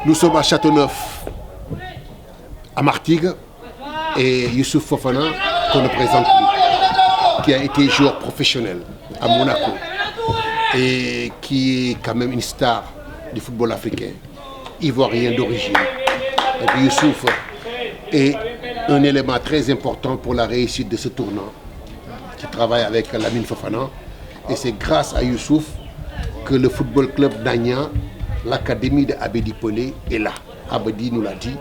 Nous sommes à Châteauneuf, à Martigues, et Youssouf Fofana, qu'on ne présente plus, qui a été joueur professionnel à Monaco et qui est quand même une star du football africain, ivoirien d'origine. Et puis Youssouf est un élément très important pour la réussite de ce tournant, qui travaille avec Lamine Fofana. Et c'est grâce à Youssouf que le football club d'Agnan, l'académie de Abedi Pelé, est là. Abedi nous l'a dit.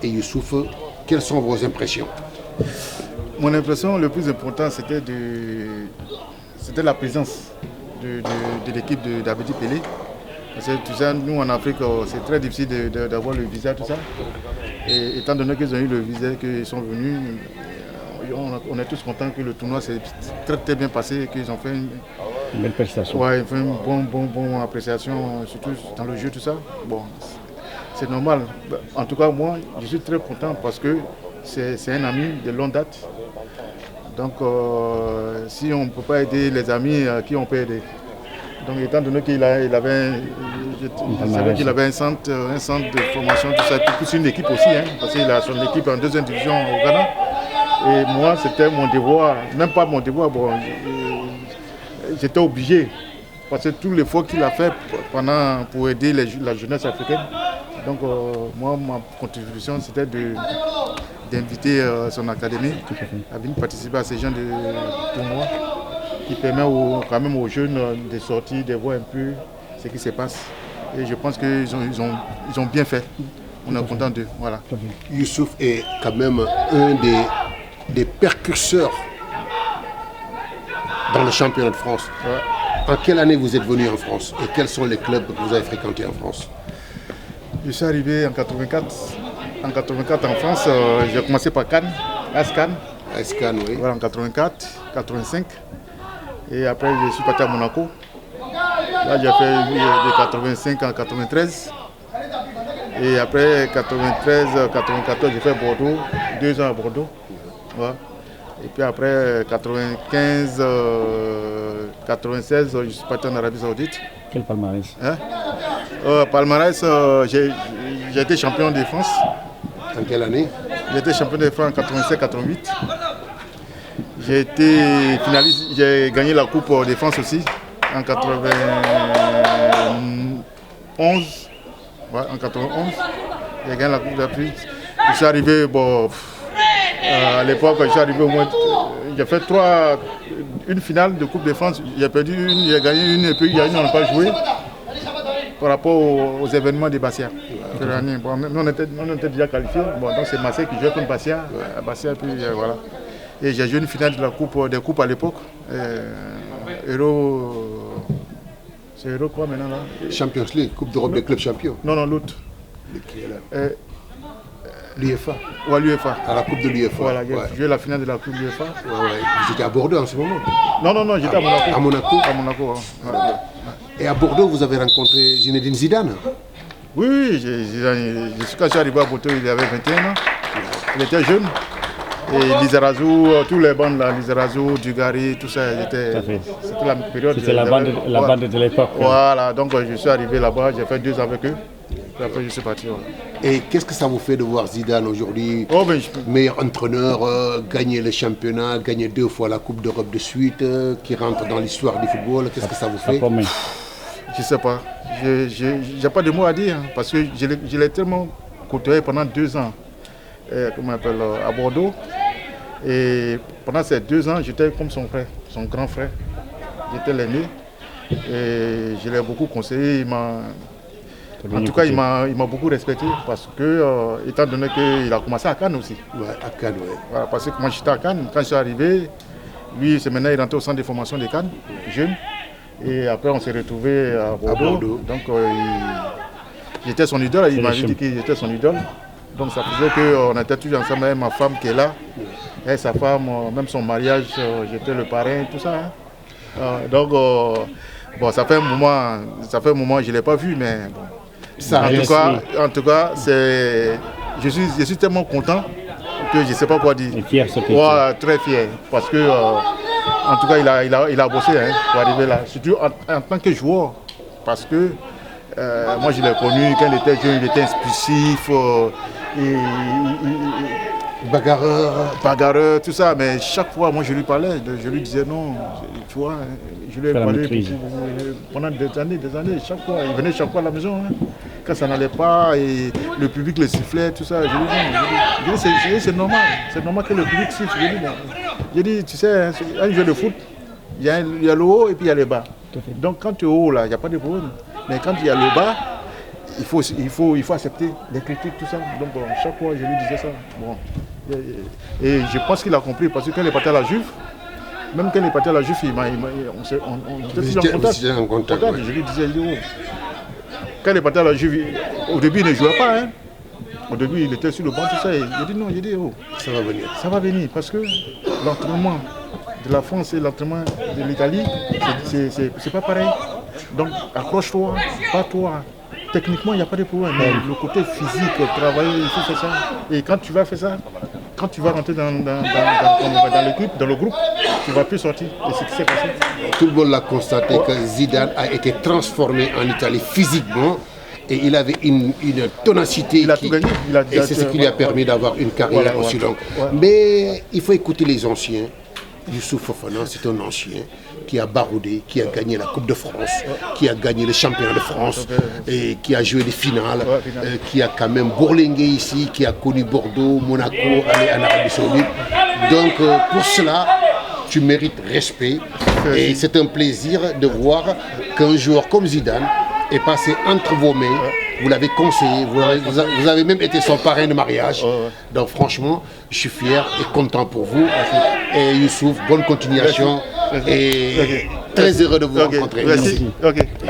Et Youssouf, quelles sont vos impressions? Mon impression, le plus important, c'était la présence de l'équipe d'Abedi Pelé. Parce que tu sais, nous en Afrique, c'est très difficile d'avoir le visa, tout ça. Et étant donné qu'ils ont eu le visa, qu'ils sont venus, on est tous contents que le tournoi s'est très très bien passé et qu'ils ont fait une belle prestation. Ouais, ils ont fait une bonne appréciation, surtout dans le jeu, tout ça. Bon, c'est normal. En tout cas, moi, je suis très content parce que c'est un ami de longue date. Donc, si on ne peut pas aider les amis, qui on peut aider? Donc, étant donné qu'il avait, je savais qu'il avait un centre de formation, tout ça, et puis une équipe aussi, hein, parce qu'il a son équipe en deuxième division au Ghana. Et moi, c'était mon devoir, même pas mon devoir, bon, j'étais obligé, parce que tous les efforts qu'il a fait pour aider la jeunesse africaine. Donc, moi, ma contribution, c'était d'inviter son académie à venir participer à ces genres de tournois qui permet quand même aux jeunes de sortir, de voir un peu ce qui se passe. Et je pense qu'ils ont bien fait. On est content d'eux. Voilà. Youssouf est quand même un des précurseurs dans le championnat de France. Ouais. En quelle année vous êtes venu en France et quels sont les clubs que vous avez fréquentés en France? Je suis arrivé en 84. En 84 en France, j'ai commencé par Cannes, AS-Cannes. AS-Cannes, oui. Voilà, en 84, 85. Et après, je suis parti à Monaco. Là, j'ai fait de 85 en 93. Et après, 93, 94, j'ai fait Bordeaux, 2 ans à Bordeaux. Ouais. Et puis après, 95, 96, je suis parti en Arabie Saoudite. Quel palmarès? Palmarès, j'ai été champion de France. En quelle année? J'ai été champion de France en 87-88. J'ai été finaliste, j'ai gagné la Coupe de France aussi en 91. Ouais, en 91, j'ai gagné la Coupe d'Afrique. Je suis arrivé, à l'époque, je suis arrivé au moins. J'ai fait une finale de Coupe de France. J'ai perdu une, j'ai gagné une et puis il y a une, on n'a pas joué par rapport aux événements de Bastia. Bon, on était déjà qualifiés. Bon, donc c'est Marseille qui jouait contre Bastia. Bastia, puis voilà. Et j'ai joué une finale de la Coupe des Coupes à l'époque. C'est Euro quoi maintenant là? Champions League, Coupe d'Europe des clubs champions. Non, l'autre. L'UEFA. Ouais, l'UEFA. À la Coupe de l'UEFA. Voilà, j'ai joué la finale de la Coupe de l'UEFA. Ouais. Vous étiez à Bordeaux en ce moment? Non, j'étais à Monaco. À Monaco? À Monaco, ouais. Et à Bordeaux, vous avez rencontré Zinedine Zidane? Oui, quand je suis arrivé à Bordeaux, il avait 21 ans. Il était jeune. Et Lizarazu, tous les bandes là, Lizarazu, Dugarry, tout ça, c'était la période. C'était la bande de l'époque. Voilà, donc je suis arrivé là-bas, j'ai fait 2 ans avec eux. Puis après, je suis parti. Voilà. Et qu'est-ce que ça vous fait de voir Zidane aujourd'hui, meilleur entraîneur, gagner le championnat, gagner 2 fois la Coupe d'Europe de suite, qui rentre dans l'histoire du football? Qu'est-ce que ça vous fait? Je ne sais pas. Je n'ai pas de mots à dire, hein, parce que je l'ai tellement côtoyé pendant 2 ans à Bordeaux. Et pendant ces 2 ans, j'étais comme son frère, son grand frère. J'étais l'aîné. Et je l'ai beaucoup conseillé. En tout cas, il m'a beaucoup respecté parce que, étant donné qu'il a commencé à Cannes aussi. Ouais, à Cannes, ouais. Voilà, parce que moi j'étais à Cannes, quand je suis arrivé, lui, c'est maintenant, il est rentré au centre de formation de Cannes, jeune. Et après, on s'est retrouvés à Bordeaux. Donc, j'étais son idole, il m'avait dit qu'il était son idole. Donc, ça faisait qu'on était toujours ensemble avec ma femme qui est là. Et sa femme, même son mariage, j'étais le parrain, tout ça. Hein. Donc, ça fait un moment que je ne l'ai pas vu, mais bon. En tout cas, je suis tellement content que je ne sais pas quoi dire. Et fier, très fier. Parce que, en tout cas, il a bossé, hein, pour arriver là. Surtout en tant que joueur. Parce que moi je l'ai connu, quand il était jeune, il était impulsif, bagarreur, tout ça. Mais chaque fois, moi je lui parlais, je lui disais non, tu vois, je lui ai parlé pendant des années. Chaque fois, il venait chaque fois à la maison. Hein. Quand ça n'allait pas et le public le sifflait, tout ça, je lui dis c'est normal que le public siffle. Je dis, tu sais, un jeu de foot, il y a le haut et puis il y a le bas. Donc quand tu es haut là, il n'y a pas de problème. Mais quand il y a le bas, il faut accepter les critiques, tout ça. Donc chaque fois, je lui disais ça. Bon. Et je pense qu'il a compris parce que quand il est parti à la Juve, même quand il est parti à la Juve, on était en contact. Ouais. Je lui disais, quand il est parti à la Juve, au début il ne jouait pas. Hein. Au début il était sur le banc, tout ça. Et j'ai dit non, ça va venir. Ça va venir parce que l'entraînement de la France et l'entraînement de l'Italie, c'est pas pareil. Donc accroche-toi, pas-toi. Techniquement, il n'y a pas de problème. Mais le côté physique, travailler, il faut faire ça. Et quand tu vas faire ça, quand tu vas rentrer dans l'équipe, dans le groupe, tu ne vas plus sortir. Et c'est ce qui s'est passé. Tout le monde l'a constaté que Zidane a été transformé en Italie physiquement. Et il avait une ténacité. Il a tout gagné. Et c'est ce qui lui a permis d'avoir une carrière aussi longue. Ouais. Mais il faut écouter les anciens. Youssouf Fofana, c'est un ancien qui a baroudé, qui a gagné la Coupe de France, qui a gagné le championnat de France, et qui a joué des finales, qui a quand même bourlingué ici, qui a connu Bordeaux, Monaco, aller en Arabie Saoudite. Donc pour cela, tu mérites respect. Et c'est un plaisir de voir qu'un joueur comme Zidane est passé entre vos mains. Vous l'avez conseillé, vous avez même été son parrain de mariage. Donc franchement, je suis fier et content pour vous. Et Youssouf, bonne continuation. Et très heureux de vous rencontrer. Merci.